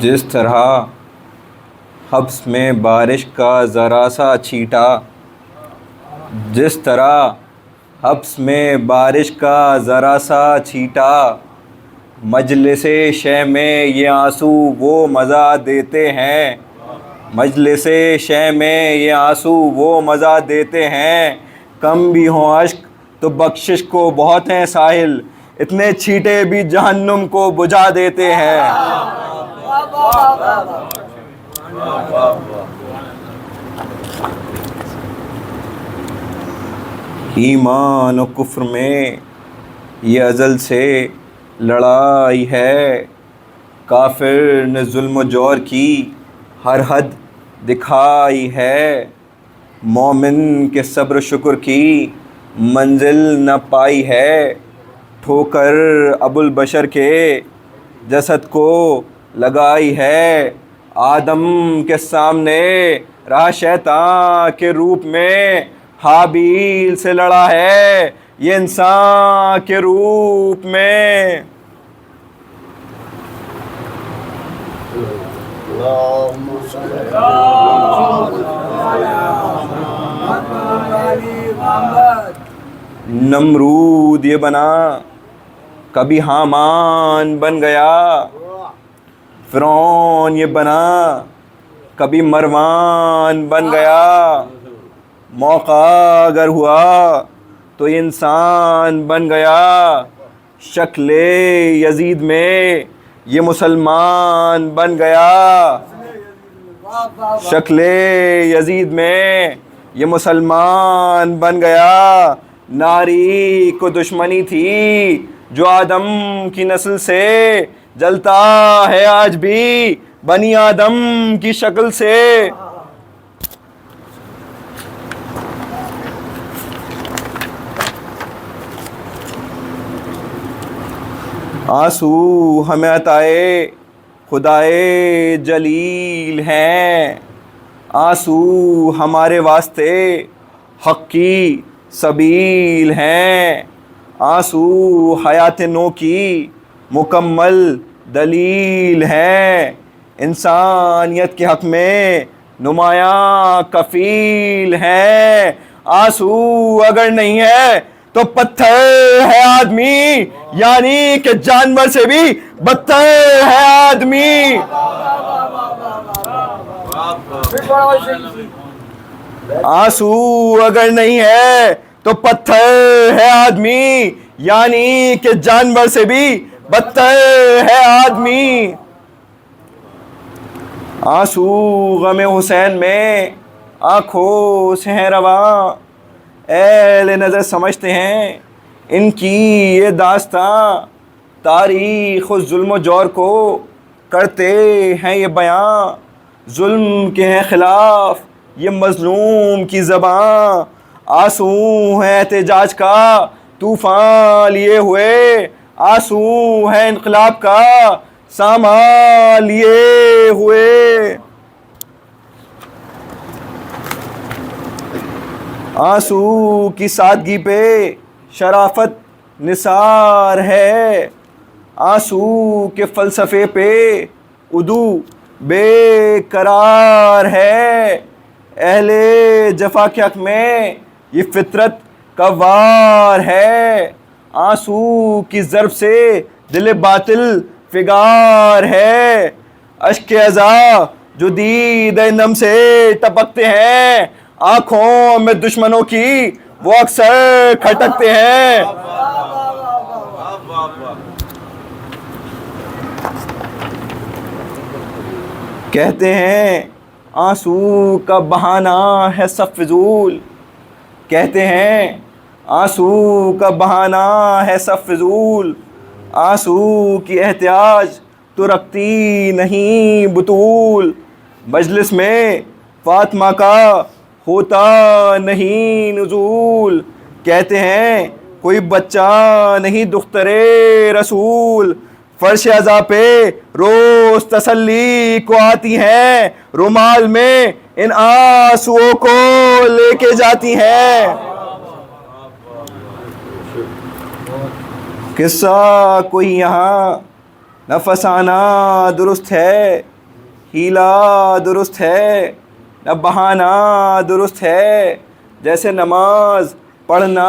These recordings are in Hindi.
जिस तरह हब्स में बारिश का ज़रा सा छींटा, जिस तरह हब्स में बारिश का ज़रा सा छींटा, मजलिसे शय में ये आंसू वो मज़ा देते हैं। मजलिसे शय में ये आंसू वो मज़ा देते हैं। कम भी हों अश्क तो बख्शिश को बहुत हैं साहिल, इतने छींटे भी जहन्नुम को बुझा देते हैं। ईमान और कुफ्र में ये अज़ल से लड़ाई है। काफिर ने जुल्म जौर की हर हद दिखाई है। मोमिन के सब्र शुक्र की मंजिल न पाई है। ठोकर अबुल बशर के जसद को लगाई है। आदम के सामने रहा शैतान के रूप में, हाबील से लड़ा है ये इंसान के रूप में। नमरूद ये बना कभी हामान बन गया। फ़िरौन ये बना कभी मरवान बन गया। मौका अगर हुआ तो इंसान बन गया। शक्ले यजीद में ये मुसलमान बन गया। शक्ले यजीद में ये मुसलमान बन गया। नारी को दुश्मनी थी जो आदम की नस्ल से, जलता है आज भी बनी आदम की शक्ल से। आंसू हमें अताए खुदाए जलील हैं। आंसू हमारे वास्ते हक़ की सबील हैं। आंसू हयात नो की मुकम्मल दलील हैं। इंसानियत के हक़ में नुमायां कफ़ील हैं। आंसू अगर नहीं है तो पत्थर है आदमी, यानी कि जानवर से भी बदतर है आदमी। आंसू अगर नहीं है तो पत्थर है आदमी, यानी कि जानवर से भी बदतर है आदमी। आंसू गमे हुसैन में आंखों से हैं रवा। एहले नज़र समझते हैं इनकी ये दास्तां। तारीख़ और जुल्म जौर को करते हैं ये बयां। जुल्म के हैं ख़िलाफ़ ये मज़लूम की ज़बां। आंसू है एहतिजाज का तूफ़ान लिए हुए। आंसू है इनक़लाब का सामान लिए हुए। आंसू की सादगी पे शराफत निसार है। आंसू के फ़लसफ़े पे उदू बेकरार है। अहले जफ़ा के हक़ में ये फ़ितरत का वार है। आंसू की ज़रब से दिल बातिल फिगार है। अश्क अज़ा जो दीद नम से टपकते हैं, आँखों में दुश्मनों की वो अक्सर खटकते हैं। कहते हैं आंसू का बहाना है सब फिजूल। कहते हैं आंसू का बहाना है सब फिजूल। आंसू की एहतियाज तो रखती नहीं बुतूल। मजलिस में फातिमा का होता नहीं नुज़ूल। कहते हैं कोई बच्चा नहीं दुख्तरे रसूल। फर्श अज़ा पे रोज़ तसल्ली को आती हैं, रुमाल में इन आंसुओं को लेके जाती हैं। किस्सा कोई यहाँ न फसाना दुरुस्त है, हीला दुरुस्त है, न बहाना दुरुस्त है। जैसे नमाज पढ़ना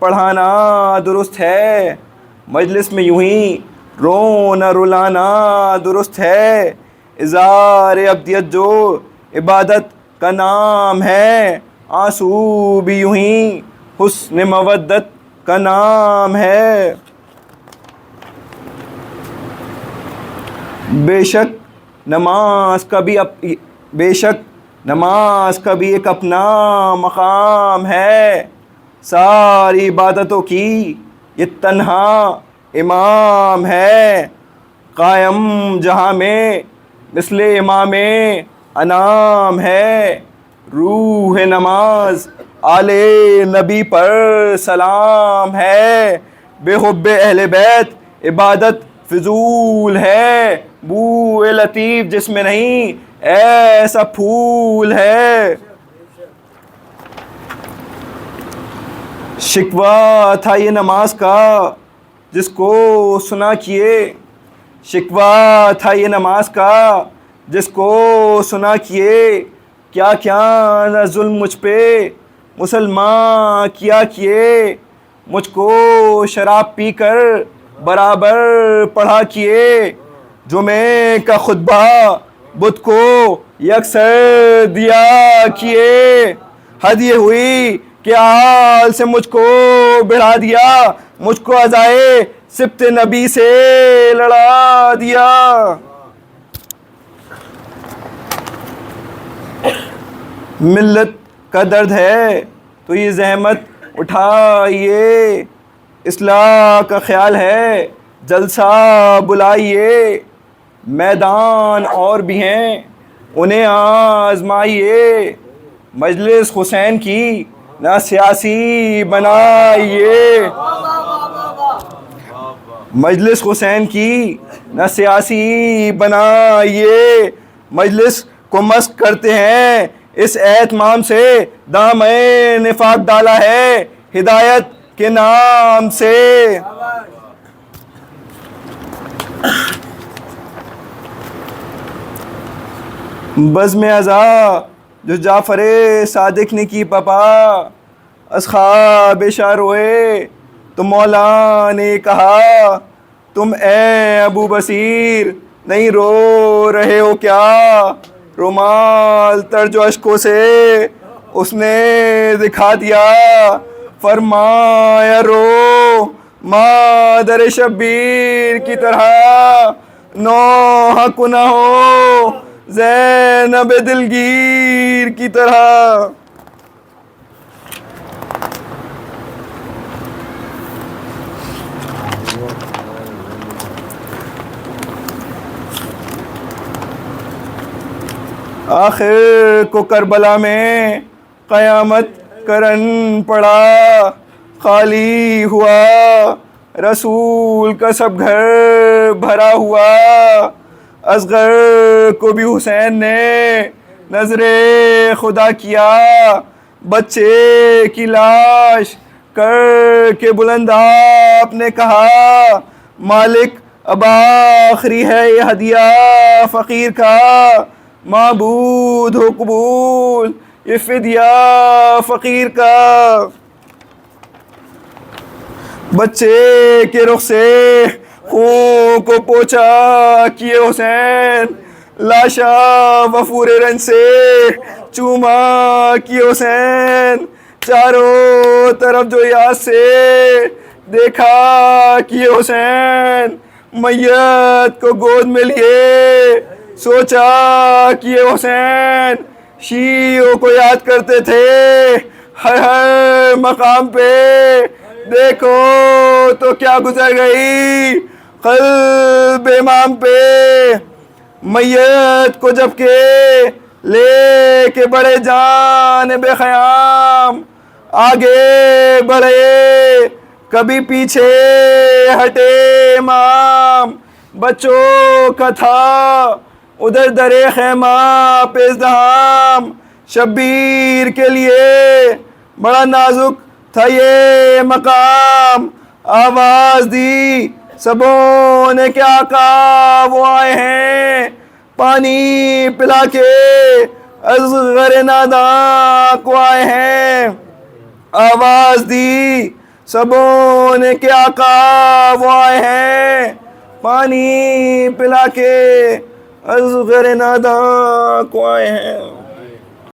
पढ़ाना दुरुस्त है, मजलिस में यूं ही रोना रुलाना दुरुस्त है। इज़ार अब्दियत जो इबादत का नाम है, आंसू भी यूं ही हुस्न मवद्दत का नाम है। बेशक नमाज का भी एक अपना मकाम है, सारी इबादतों की ये तन्हा इमाम है। कायम जहाँ में मिसले इमामे अनाम है, रूह नमाज आले नबी पर सलाम है। बेहुब्बे अहले बैत इबादत फिजूल है, बूए लतीफ़ जिसमें नहीं ऐसा फूल है। शिकवा था ये नमाज का जिसको सुना किए, शिकवा था ये नमाज का जिसको सुना किए। क्या क्या न जुल्म मुझ पे मुसलमान किया किए, मुझको शराब पीकर बराबर पढ़ा किए। जुमे का खुतबा बुत को यकसर दिया किए। हद ये हुई कि हाल से मुझको बढ़ा दिया, मुझको अज़ाए सिब्त नबी से लड़ा दिया। मिल्लत का दर्द है तो ये ज़हमत उठाइए, इस्लाह का ख्याल है जलसा बुलाइए। मैदान और भी हैं उन्हें आजमाइए, मजलिस हुसैन की ना सियासी बनाइए। मजलिस हुसैन की ना सियासी बनाइए। मजलिस को मस्क करते हैं इस एहतमाम से, दामन निफाक डाला है हिदायत के नाम से। बज़्म अज़ा जो जाफ़रे सादिक ने की पपा, अस्हाब शारोए तो मौला ने कहा, तुम ए अबू बसीर नहीं रो रहे हो क्या? रुमाल तर्ज अश्कों से उसने दिखा दिया, फरमाया रो मादर शब्बीर की तरह, नौहा कुना हो ज़ैनब दिलगीर की तरह। आखिर को करबला में क़यामत करन पड़ा, खाली हुआ रसूल का सब घर भरा हुआ। असगर को भी हुसैन ने नजरे खुदा किया, बच्चे की लाश कर के बुलंद आपने कहा, मालिक अब आखिरी है ये हदिया फ़कीर का, माबूद हो कबूल ये फिदिया फ़कीर का। बच्चे के रुख से खून को पोछा किए हुसैन, लाशा वफूरे रंज से चूमा किए हुसैन। चारों तरफ जो याद से देखा किए हुसैन, मैयत को गोद में लिए सोचा किए हुसैन। शीओं को याद करते थे हर हर मकाम पे, देखो तो क्या गुजर गई क़ल्ब इमाम पे। मैयत को जबकि ले के बड़े जान बेख़याम, आगे बढ़े कभी पीछे हटे इमाम। बच्चों का था उधर दरे खैमा पे इज़्दिहाम, शब्बीर के लिए बड़ा नाजुक था ये मकाम। आवाज दी सबों ने क्या कहा वो आए हैं पानी पिला के असगर नादां को आए हैं। आवाज दी सबों ने क्या कहा वो आए हैं पानी पिला के असगर नादां को आए हैं।